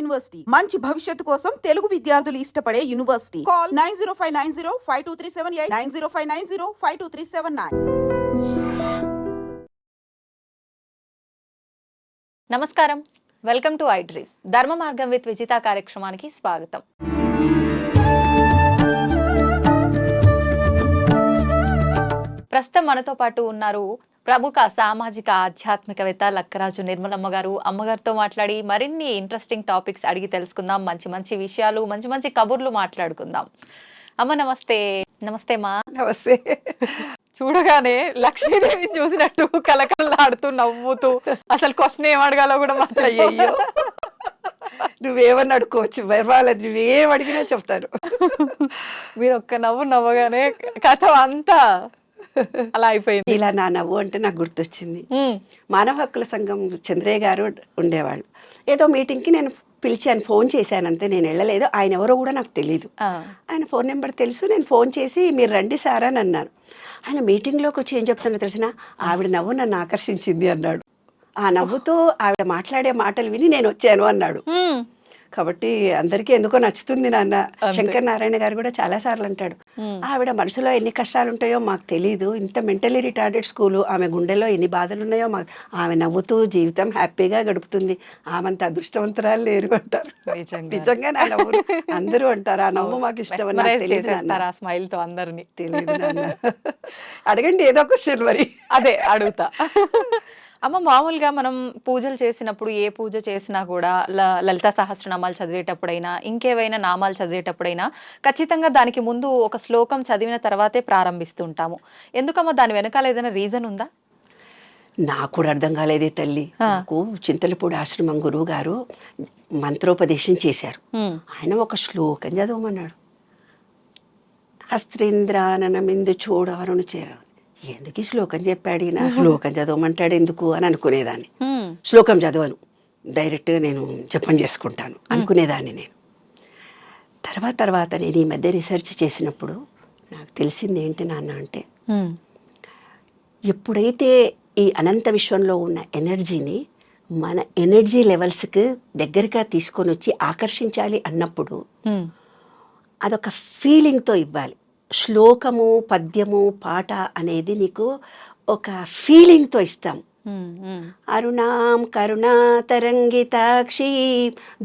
University మంచి భవిష్యత్తు కోసం తెలుగు విద్యార్థులు ఇష్టపడే యూనివర్సిటీ. కాల్ 9059052378 9059052379. నమస్కారం, వెల్కమ్ టు ఐ డ్రీమ్. ధర్మ మార్గం విత్ విజిత కార్యక్రమానికి స్వాగతం. ప్రస్తుతం మనతో పాటు ఉన్నారు ప్రముఖ సామాజిక ఆధ్యాత్మికవేత్త లక్కరాజు నిర్మలమ్మ గారు. అమ్మగారితో మాట్లాడి మరిన్ని ఇంట్రెస్టింగ్ టాపిక్స్ అడిగి తెలుసుకుందాం. మంచి మంచి విషయాలు, మంచి మంచి కబుర్లు మాట్లాడుకుందాం. అమ్మ నమస్తే. నమస్తే మా. నమస్తే. చూడగానే లక్ష్మీదేవిని చూసినట్టు కలకల్లాడుతూ నవ్వుతూ అసలు క్వశ్చన్ ఏం అడగాలో కూడా అయ్యో, నువ్వేమని అడుకోవచ్చు, పర్వాలేదు, నువ్వేం అడిగినా చెప్తాను. మీరు ఒక్క నవ్వు నవ్వగానే కథ అంతా అలా అయిపోయింది. ఇలా నా నవ్వు అంటే నాకు గుర్తొచ్చింది. మానవ హక్కుల సంఘం చంద్రయ్య గారు ఉండేవాళ్ళు. ఏదో మీటింగ్కి నేను పిలిచాను, ఫోన్ చేశాను అంతే, నేను వెళ్ళలేదు. ఆయన ఎవరో కూడా నాకు తెలియదు. ఆయన ఫోన్ నెంబర్ తెలుసు. నేను ఫోన్ చేసి మీరు రండి సార్ అని అన్నాను. ఆయన మీటింగ్లోకి వచ్చి ఏం చెప్తున్నా తెలిసిన, ఆవిడ నవ్వు నన్ను ఆకర్షించింది అన్నాడు. ఆ నవ్వుతో ఆవిడ మాట్లాడే మాటలు విని నేను వచ్చాను అన్నాడు. కాబట్టి అందరికీ ఎందుకో నచ్చుతుంది నాన్న. శంకర్ నారాయణ గారు కూడా చాలా సార్లు అంటాడు, ఆవిడ మనసులో ఎన్ని కష్టాలు ఉంటాయో మాకు తెలియదు, ఇంత మెంటలీ రిటార్డెడ్ స్కూలు, ఆమె గుండెలో ఎన్ని బాధలు ఉన్నాయో మాకు, ఆమె నవ్వుతూ జీవితం హ్యాపీగా గడుపుతుంది, ఆమెంత అదృష్టవంతరాలు లేరు అంటారు. నిజంగా నా నవ్వు అందరూ అంటారు. ఆ నవ్వు మాకు ఇష్టం అని తెలియదు నాన్న. అడగండి ఏదో క్వశ్చన్ మరి. అదే అడుగుతా. అమ్మ, మామూలుగా మనం పూజలు చేసినప్పుడు, ఏ పూజ చేసినా కూడా లలితా సహస్రనామాలు చదివేటప్పుడైనా, ఇంకేవైనా నామాలు చదివేటప్పుడైనా ఖచ్చితంగా దానికి ముందు ఒక శ్లోకం చదివిన తర్వాతే ప్రారంభిస్తుంటాము. ఎందుకమ్మా, దాని వెనకాల ఏదైనా రీజన్ ఉందా? నాకు కూడా అర్థం కాలేదే తల్లి. నాకు చింతలపూడి ఆశ్రమం గురువు గారు మంత్రోపదేశం చేశారు. ఆయన ఒక శ్లోకం చదవమన్నాడు. హస్త్రేంద్రాననమిందు చూడవరును చేర, ఎందుకు ఈ శ్లోకం చెప్పాడు నా, శ్లోకం చదవమంటాడు ఎందుకు అని అనుకునేదాన్ని. శ్లోకం చదవను, డైరెక్ట్గా నేను జపం చేసుకుంటాను అనుకునేదాన్ని నేను. తర్వాత నేను ఈ మధ్య రీసెర్చ్ చేసినప్పుడు నాకు తెలిసింది ఏంటి నాన్న అంటే, ఎప్పుడైతే ఈ అనంత విశ్వంలో ఉన్న ఎనర్జీని మన ఎనర్జీ లెవెల్స్కి దగ్గరగా తీసుకొని వచ్చి ఆకర్షించాలి అన్నప్పుడు అదొక ఫీలింగ్తో ఇవ్వాలి. శ్లోకము, పద్యము, పాట అనేది నీకు ఒక ఫీలింగ్తో ఇస్తాం. అరుణాం కరుణాతరంగితాక్షి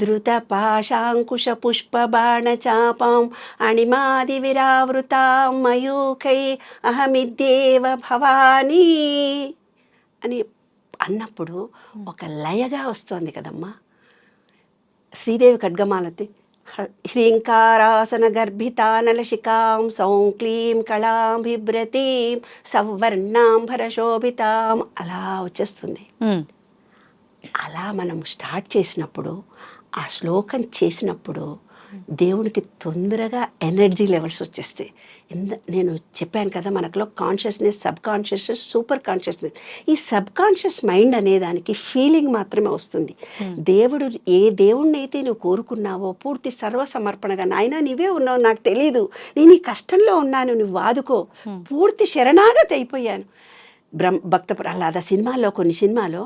ధృత పాశాంకుశ పుష్ప బాణ చాపాం అణిమాది విరావృతాం మయూఖై అహమిద్యేవ భవానీ అని అన్నప్పుడు ఒక లయగా వస్తుంది కదమ్మా. శ్రీదేవి ఖడ్గమాలతి హ్రీంకారాసన గర్భితానలశికాం సౌం క్లీం కళాం బిభ్రతీం సవర్ణాంబరశోభితాం అలా వచ్చేస్తుంది. అలా మనం స్టార్ట్ చేసినప్పుడు, ఆ శ్లోకం చేసినప్పుడు దేవునికి తొందరగా ఎనర్జీ లెవెల్స్ వచ్చేస్తాయి. నేను చెప్పాను కదా, మనకులో consciousness, sub consciousness, super consciousness. ఈ సబ్ కాన్షియస్ మైండ్ అనే దానికి ఫీలింగ్ మాత్రమే వస్తుంది. దేవుడు ఏ దేవుణ్ణి అయితే నువ్వు కోరుకున్నావో పూర్తి సర్వసమర్పణగా, నాయనా నీవే ఉన్నావు, నాకు తెలీదు, నేను ఈ కష్టంలో ఉన్నాను, నువ్వు వాదుకో, పూర్తి శరణాగతి అయిపోయాను. భక్త ప్రహ్లాద సినిమాలో, కొన్ని సినిమాలో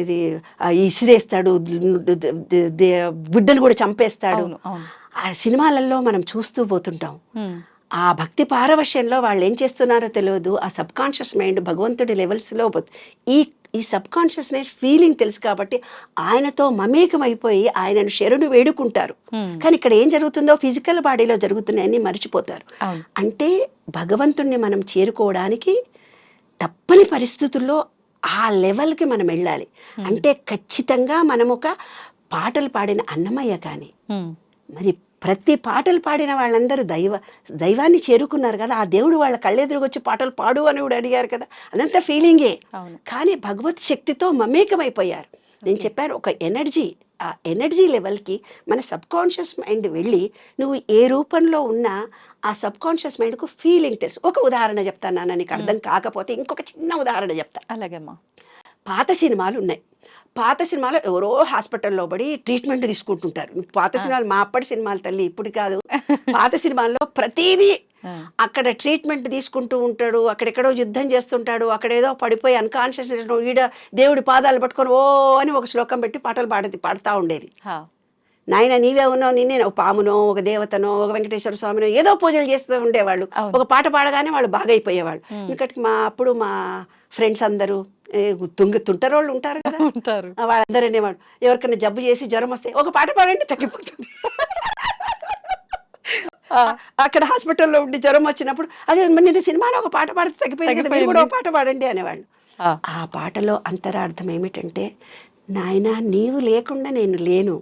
ఇది ఇసిరేస్తాడు, బిడ్డను కూడా చంపేస్తాడు. ఆ సినిమాలలో మనం చూస్తూ పోతుంటాం. ఆ భక్తి పారవశ్యంలో వాళ్ళు ఏం చేస్తున్నారో తెలియదు. ఆ సబ్ కాన్షియస్ మైండ్ భగవంతుడి లెవెల్స్లో ఈ సబ్ కాన్షియస్నెస్ ఫీలింగ్ తెలుసు కాబట్టి ఆయనతో మమేకం అయిపోయి ఆయనను శరణు వేడుకుంటారు. కానీ ఇక్కడ ఏం జరుగుతుందో ఫిజికల్ బాడీలో జరుగుతున్నాయని మర్చిపోతారు. అంటే భగవంతుణ్ణి మనం చేరుకోవడానికి తప్పని పరిస్థితుల్లో ఆ లెవెల్కి మనం వెళ్ళాలి. అంటే ఖచ్చితంగా మనం ఒక పాటలు పాడిన అన్నమయ్య కానీ, మరి ప్రతి పాటలు పాడిన వాళ్ళందరూ దైవాన్ని చేరుకున్నారు కదా. ఆ దేవుడు వాళ్ళ కళ్ళెదురుగొచ్చి పాటలు పాడు అని కూడా అడిగారు కదా, అదంతా ఫీలింగే. కానీ భగవత్ శక్తితో మమేకమైపోయారు. నేను చెప్పాను, ఒక ఎనర్జీ, ఆ ఎనర్జీ లెవెల్కి మన సబ్ కాన్షియస్ మైండ్ వెళ్ళి నువ్వు ఏ రూపంలో ఉన్నా ఆ సబ్ కాన్షియస్ మైండ్కు ఫీలింగ్ తెలుసు. ఒక ఉదాహరణ చెప్తాను నాన్న, నీకు అర్థం కాకపోతే ఇంకొక చిన్న ఉదాహరణ చెప్తా. అలాగేమ్మా. పాత సినిమాలు ఉన్నాయి. పాత సినిమాలో ఎవరో హాస్పిటల్లో పడి ట్రీట్మెంట్ తీసుకుంటుంటారు. పాత సినిమాలు మా అప్పటి సినిమాలు తల్లి, ఇప్పుడు కాదు. పాత సినిమాల్లో ప్రతిదీ అక్కడ ట్రీట్మెంట్ తీసుకుంటూ ఉంటాడు, అక్కడెక్కడో యుద్ధం చేస్తుంటాడు, అక్కడేదో పడిపోయి అన్కాన్షియస్ ఈడ దేవుడి పాదాలు పట్టుకొని ఓ అని ఒక శ్లోకం పెట్టి పాటలు పాడుతూ ఉండేది. నాయన నీవే ఉన్నావు, నిన్నే ఒక పామునో ఒక దేవతనో ఒక వెంకటేశ్వర స్వామినో ఏదో పూజలు చేస్తూ ఉండేవాళ్ళు. ఒక పాట పాడగానే వాళ్ళు బాగా అయిపోయేవాళ్ళు. ఎందుకంటే మా ఫ్రెండ్స్ అందరూ తుంటరోళ్ళు ఉంటారు కదా, వాళ్ళందరూ అనేవాడు ఎవరికైనా జబ్బు చేసి జ్వరం వస్తే ఒక పాట పాడండి తగ్గిపోతుంది. అక్కడ హాస్పిటల్లో ఉండి జ్వరం వచ్చినప్పుడు అదే నిన్న సినిమాలో ఒక పాట పాడితే తగ్గిపోయింది కదా, మీరు కూడా ఒక పాట పాడండి అనేవాళ్ళు. ఆ పాటలో అంతరార్థం ఏమిటంటే, నాయన నీవు లేకుండా నేను లేను,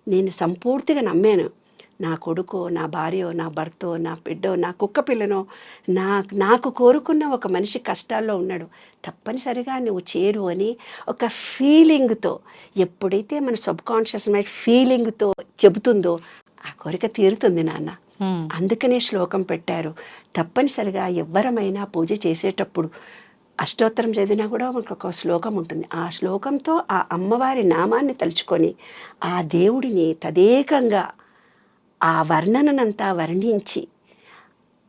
నేను సంపూర్తిగా నమ్మాను. నా కొడుకో నా భార్యో నా భర్తో నా బిడ్డో నా కుక్క పిల్లనో నాకు కోరుకున్న ఒక మనిషి కష్టాల్లో ఉన్నాడు, తప్పనిసరిగా నువ్వు చేరు అని ఒక ఫీలింగ్తో, ఎప్పుడైతే మన సబ్ కాన్షియస్ మైండ్ ఫీలింగ్తో చెబుతుందో ఆ కోరిక తీరుతుంది నాన్న. అందుకనే శ్లోకం పెట్టారు. తప్పనిసరిగా ఎవ్వరమైనా పూజ చేసేటప్పుడు అష్టోత్తరం చదివినా కూడా ఒక శ్లోకం ఉంటుంది. ఆ శ్లోకంతో ఆ అమ్మవారి నామాన్ని తలుచుకొని ఆ దేవుడిని తదేకంగా ఆ వర్ణనంతా వర్ణించి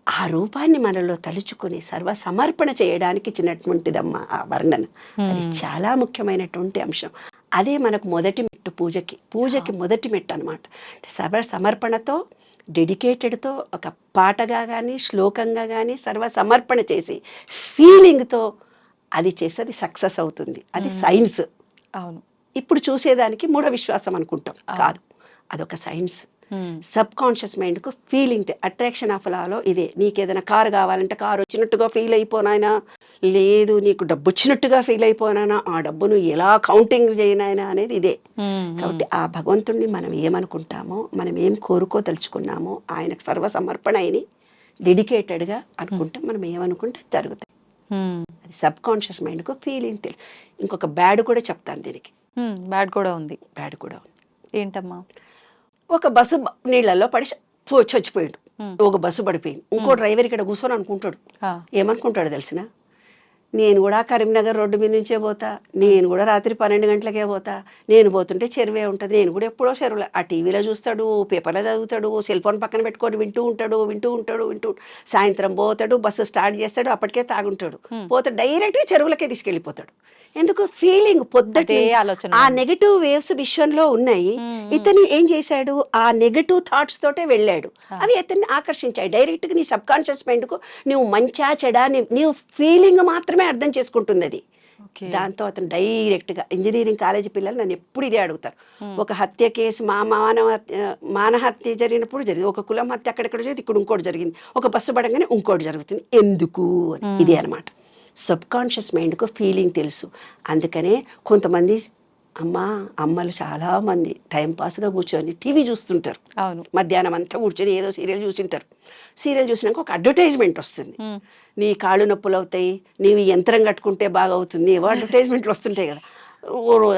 ఆ రూపాన్ని మనలో తలుచుకొని సర్వ సమర్పణ చేయడానికి ఇచ్చినటువంటిదమ్మా ఆ వర్ణన. అది చాలా ముఖ్యమైనటువంటి అంశం. అదే మనకు మొదటి మెట్టు పూజకి మొదటి మెట్టు అనమాట. సర్వ సమర్పణతో, డెడికేటెడ్తో ఒక పాటగా కానీ శ్లోకంగా కానీ సర్వ సమర్పణ చేసి ఫీలింగ్తో అది చేసేది సక్సెస్ అవుతుంది. అది సైన్స్. అవును. ఇప్పుడు చూసేదానికి మూఢ విశ్వాసం అనుకుంటాం, కాదు, అదొక సైన్స్. సబ్ కాన్షియస్ మైండ్కు ఫీలింగ్, అట్రాక్షన్ ఆఫ్ లాలో ఇదే. నీకు ఏదైనా కారు కావాలంటే కారు వచ్చినట్టుగా ఫీల్ అయిపోనాయనా, లేదు నీకు డబ్బు వచ్చినట్టుగా ఫీల్ అయిపోనానా, ఆ డబ్బును ఎలా కౌంటింగ్ చేయనాయనా అనేది ఇదే. కాబట్టి ఆ భగవంతుడిని మనం ఏమనుకుంటామో, మనం ఏం కోరుకోదలుచుకున్నామో ఆయనకు సర్వసమర్పణ అయిన డెడికేటెడ్గా అనుకుంటే మనం ఏమనుకుంటే జరుగుతాయి. అది సబ్ కాన్షియస్ మైండ్కు ఫీలింగ్ తెలుసు. ఇంకొక బ్యాడ్ కూడా చెప్తాను దీనికి. బ్యాడ్ కూడా ఉంది. ఏంటమ్మా? ఒక బస్సు నీళ్ళల్లో పడి చచ్చిపోయాడు, ఒక బస్సు పడిపోయింది. ఇంకో డ్రైవర్ ఇక్కడ కూర్చొని అనుకుంటాడు, ఏమనుకుంటాడు తెలిసిన, నేను కూడా కరీంనగర్ రోడ్డు మీద నుంచే పోతా, నేను కూడా రాత్రి 12 గంటలకే పోతా, నేను పోతుంటే చెరువే ఉంటుంది, నేను కూడా ఎప్పుడో చెరువులో. ఆ టీవీలో చూస్తాడు, పేపర్లో చదువుతాడు, సెల్ ఫోన్ పక్కన పెట్టుకొని వింటూ ఉంటాడు. సాయంత్రం పోతాడు, బస్సు స్టార్ట్ చేస్తాడు, అప్పటికే తాగుంటాడు, పోతే డైరెక్ట్గా చెరువులకే తీసుకెళ్ళిపోతాడు. ఎందుకు? ఫీలింగ్ పొద్దుటే ఆ నెగటివ్ వేవ్స్ విశ్వంలో ఉన్నాయి. ఇతను ఏం చేశాడు, ఆ నెగటివ్ థాట్స్ తోటే వెళ్ళాడు, అవి ఇతన్ని ఆకర్షించాయి. డైరెక్ట్గా నీ సబ్ కాన్షియస్ మైండ్కు నువ్వు మంచా చెడా నీవు ఫీలింగ్ మాత్రమే అర్థం చేసుకుంటుంది అది. దాంతో అతను డైరెక్ట్గా, ఇంజనీరింగ్ కాలేజీ పిల్లలు నన్ను ఎప్పుడు ఇదే అడుగుతారు, ఒక హత్య కేసు మానహత్య జరిగినప్పుడు జరిగింది, ఒక కులం హత్య అక్కడెక్కడ జరిగింది, ఇక్కడ ఇంకోటి జరిగింది, ఒక బస్సు పడంగానే ఇంకోటి జరుగుతుంది, ఎందుకు అని. ఇదే అనమాట సబ్ కాన్షియస్ మైండ్కు ఫీలింగ్ తెలుసు. అందుకనే కొంతమంది అమ్మలు చాలామంది టైంపాస్గా కూర్చొని టీవీ చూస్తుంటారు, మధ్యాహ్నం అంతా కూర్చొని ఏదో సీరియల్ చూసింటారు. సీరియల్ చూసినాక ఒక అడ్వర్టైజ్మెంట్ వస్తుంది, నీ కాళ్ళు నొప్పులు అవుతాయి, నీవు యంత్రం కట్టుకుంటే బాగా అవుతుంది, ఏవో అడ్వర్టైజ్మెంట్లు వస్తుంటాయి కదా.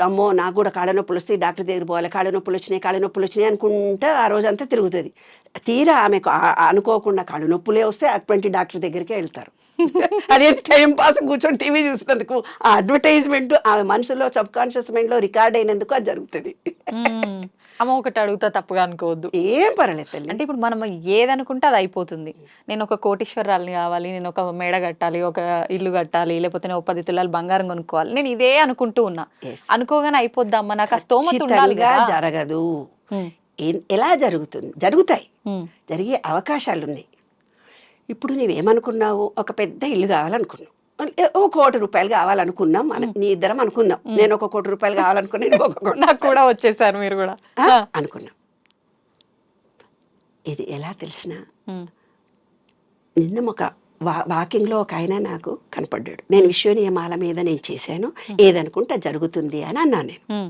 అమ్మో నాకు కూడా కాళ్ళ నొప్పులు వస్తాయి, డాక్టర్ దగ్గర పోవాలి, కాళ్ళ నొప్పులు వచ్చినాయి అనుకుంటా ఆ రోజంతా తిరుగుతుంది. తీరా ఆమెకు అనుకోకుండా కాళ్ళు నొప్పులే వస్తే అటువంటి డాక్టర్ దగ్గరికే వెళ్తారు. అదే టైం పాస్ కూర్చొని టీవీ చూసినందుకు ఆ అడ్వర్టైజ్మెంట్ ఆమె మనసులో సబ్ కాన్షియస్ మైండ్ లో రికార్డ్ అయినందుకు అది జరుగుతుంది. అమ్మ ఒకటి అడుగుతా, తప్పుగా అనుకోవద్దు. ఏం పర్లేదు తల్లి. అంటే ఇప్పుడు మనం ఏదనుకుంటే అది అయిపోతుంది. నేను ఒక కోటీశ్వరాలని కావాలి, నేను ఒక మేడ కట్టాలి, ఒక ఇల్లు కట్టాలి, లేకపోతే నేను 10 తులాలు బంగారం కొనుక్కోవాలి, నేను ఇదే అనుకుంటూ ఉన్నా. అనుకోగానే అయిపోద్దమ్మా, నాకు ఆ స్తోమత ఉండాలి. జరగదు. ఎలా జరుగుతుంది? జరుగుతాయి, జరిగే అవకాశాలు ఉన్నాయి. ఇప్పుడు నువ్వేమనుకున్నావు, ఒక పెద్ద ఇల్లు కావాలనుకున్నావు, ₹1 కోటి కావాలనుకున్నాం, నీ ఇద్దరం అనుకుందాం, నేను ₹1 కోటి కావాలనుకున్నా, నాకు కూడా వచ్చేసారు, మీరు కూడా అనుకున్నాం. ఇది ఎలా తెలిసిన, నిన్న ఒక వాకింగ్లో ఒక ఆయన నాకు కనపడ్డాడు. నేను విశ్వనియమాల మీద నేను చేశాను, ఏదనుకుంటే జరుగుతుంది అని అన్నాను నేను.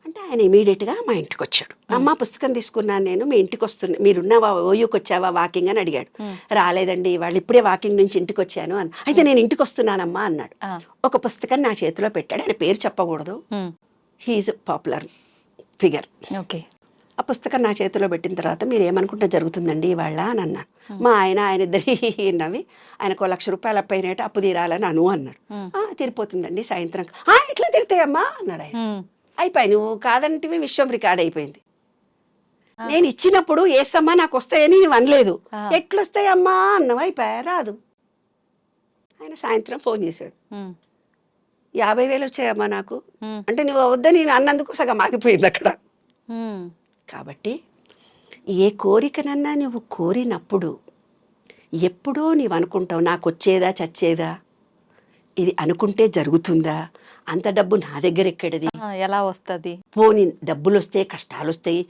అంటే ఆయన ఇమీడియట్గా మా ఇంటికి వచ్చాడు. అమ్మ పుస్తకం తీసుకున్నాను నేను, మీ ఇంటికి వస్తున్నా, మీరున్నావా, ఓయూకి వచ్చావా వాకింగ్ అని అడిగాడు. రాలేదండి, వాళ్ళు ఇప్పుడే వాకింగ్ నుంచి ఇంటికి వచ్చాను అని. అయితే నేను ఇంటికి వస్తున్నానమ్మా అన్నాడు. ఒక పుస్తకం నా చేతిలో పెట్టాడు, ఆయన పేరు చెప్పకూడదు, హీఈస్ పాపులర్ ఫిగర్. ఆ పుస్తకం నా చేతిలో పెట్టిన తర్వాత మీరు ఏమనుకుంటే జరుగుతుందండి ఇవాళ అని అన్నాను. మా ఆయన ఇద్దరి నవ్వి, ఆయనకు ₹1,00,000 అప్పైనట్టు అప్పు తీరాలని అన్నాడు. తీరిపోతుందండి సాయంత్రం. ఎట్లా తిడతాయమ్మా అన్నాడు ఆయన. అయిపోయి నువ్వు కాదంటివి విశ్వం రికార్డ్ అయిపోయింది. నేను ఇచ్చినప్పుడు ఏసమ్మా నాకు వస్తాయని నువ్వు అనలేదు, ఎట్లొస్తాయమ్మా అన్నావు, అయిపోయా రాదు. ఆయన సాయంత్రం ఫోన్ చేశాడు, 50,000 వచ్చాయమ్మా నాకు అంటే నువ్వు వద్దని నేను అన్నందుకు సగం ఆగిపోయింది అక్కడ. కాబట్టి ఏ కోరికనన్నా నువ్వు కోరినప్పుడు ఎప్పుడో నీవు అనుకుంటావు నాకు వచ్చేదా చచ్చేదా, ఇది అనుకుంటే జరుగుతుందా, అంత డబ్బు నా దగ్గర ఎక్కడిది, ఎలా వస్తుంది, పోనీ డబ్బులు వస్తే కష్టాలు వస్తాయి,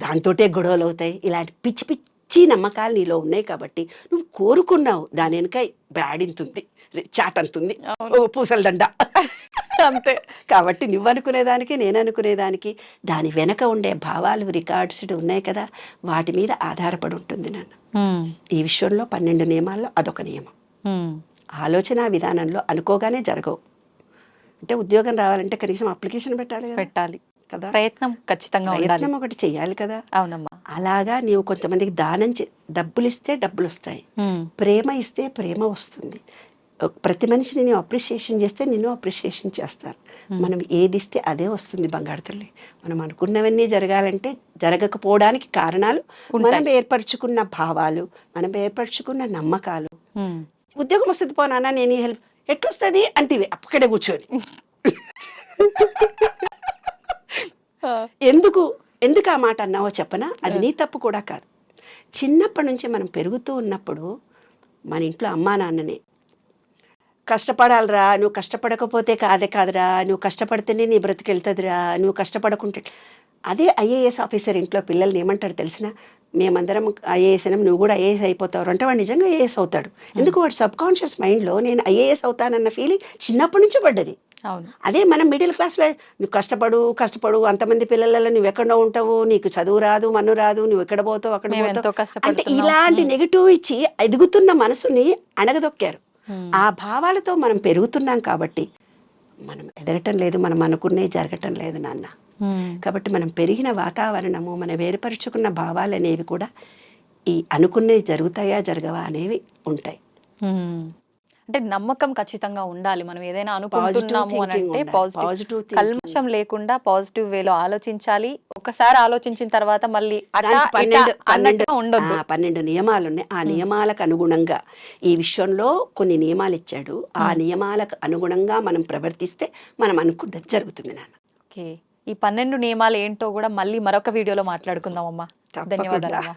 దాంతోటే గొడవలు అవుతాయి, ఇలాంటి పిచ్చి పిచ్చి నమ్మకాలు నీలో ఉన్నాయి. కాబట్టి నువ్వు కోరుకున్నావు, దాని వెనక బ్యాడింతుంది, చాటంతుంది, పూసల దండ అంతే. కాబట్టి నువ్వు అనుకునేదానికి నేను అనుకునేదానికి దాని వెనక ఉండే భావాలు రికార్డ్స్ ఉన్నాయి కదా, వాటి మీద ఆధారపడి ఉంటుంది నన్ను. ఈ విషయంలో 12 నియమాల్లో అదొక నియమం. ఆలోచన విధానంలో అనుకోగానే జరగవు. అంటే ఉద్యోగం రావాలంటే కనీసం అప్లికేషన్ పెట్టాలి కదా, ప్రయత్నం ఖచ్చితంగా ఉండాలి, ప్రయత్నం ఒకటి చెయ్యాలి కదా. అవునమ్మా. అలాగా నీవు కొంతమందికి దానం డబ్బులు ఇస్తే డబ్బులు వస్తాయి, ప్రేమ ఇస్తే ప్రేమ వస్తుంది. ప్రతి మనిషిని నేను అప్రిషియేషన్ చేస్తే నిన్ను అప్రిషియేషన్ చేస్తారు. మనం ఏది ఇస్తే అదే వస్తుంది బంగారు తల్లి. మనం అనుకున్నవన్నీ జరగాలంటే జరగకపోవడానికి కారణాలు మనం ఏర్పరచుకున్న భావాలు, మనం ఏర్పరచుకున్న నమ్మకాలు. ఉద్యోగం వస్తుంది పోనా నేను ఈ హెల్ప్ ఎట్లొస్తుంది అంటే అక్కడే కూర్చొని ఎందుకు ఆ మాట అన్నావో చెప్పనా, అది నీ తప్పు కూడా కాదు. చిన్నప్పటి నుంచి మనం పెరుగుతూ ఉన్నప్పుడు మన ఇంట్లో అమ్మా నాన్ననే కష్టపడాలిరా, నువ్వు కష్టపడకపోతే కాదురా, నువ్వు కష్టపడితేనే నీ బ్రతికెళ్తుందిరా, నువ్వు కష్టపడకుంటే. అదే ఐఏఎస్ ఆఫీసర్ ఇంట్లో పిల్లల్ని ఏమంటాడు తెలిసిన, మేమందరం ఐఏఎస్ అయినా నువ్వు కూడా ఐఏఎస్ అయిపోతావు అంటే వాడు నిజంగా ఐఏఎస్ అవుతాడు. ఎందుకు వాడు సబ్కాన్షియస్ మైండ్లో నేను ఐఏఎస్ అవుతానన్న ఫీలింగ్ చిన్నప్పటి నుంచి పడ్డది. అదే మనం మిడిల్ క్లాస్లో నువ్వు కష్టపడు అంతమంది పిల్లలలో నువ్వు ఎక్కడో ఉంటావు, నీకు చదువు రాదు మన్ను రాదు, నువ్వు ఎక్కడ పోతావు అక్కడ పోతావు అంటే ఇలాంటి నెగిటివ్ ఇచ్చి ఎదుగుతున్న మనసుని అణగదొక్కారు. ఆ భావాలతో మనం పెరుగుతున్నాం కాబట్టి మనం ఎదగటం లేదు, మనం అనుకునే జరగటం లేదు నాన్న. కాబట్టి మనం పెరిగిన వాతావరణము, మనం వేరుపరుచుకున్న భావాలు అనేవి కూడా ఈ అనుకునేవి జరుగుతాయా జరగవా అనేవి ఉంటాయి. అంటే నమ్మకం ఖచ్చితంగా ఉండాలి. మనం ఏదైనా అనుకుంటున్నాము అని అంటే పాజిటివ్, కల్మషం లేకుండా పాజిటివ్ వేలో ఆలోచించాలి. ఒకసారి ఆలోచించిన తర్వాత మళ్ళీ 12 నియమాలు ఉన్నాయి. ఆ నియమాలకు అనుగుణంగా ఈ విషయంలో కొన్ని నియమాలు ఇచ్చాడు. ఆ నియమాలకు అనుగుణంగా మనం ప్రవర్తిస్తే మనం అనుకున్నది జరుగుతుంది నాన్న. ఓకే, ఈ 12 నియమాలు ఏంటో కూడా మళ్ళీ మరొక వీడియోలో మాట్లాడుకుందాం అమ్మా. ధన్యవాదాలు.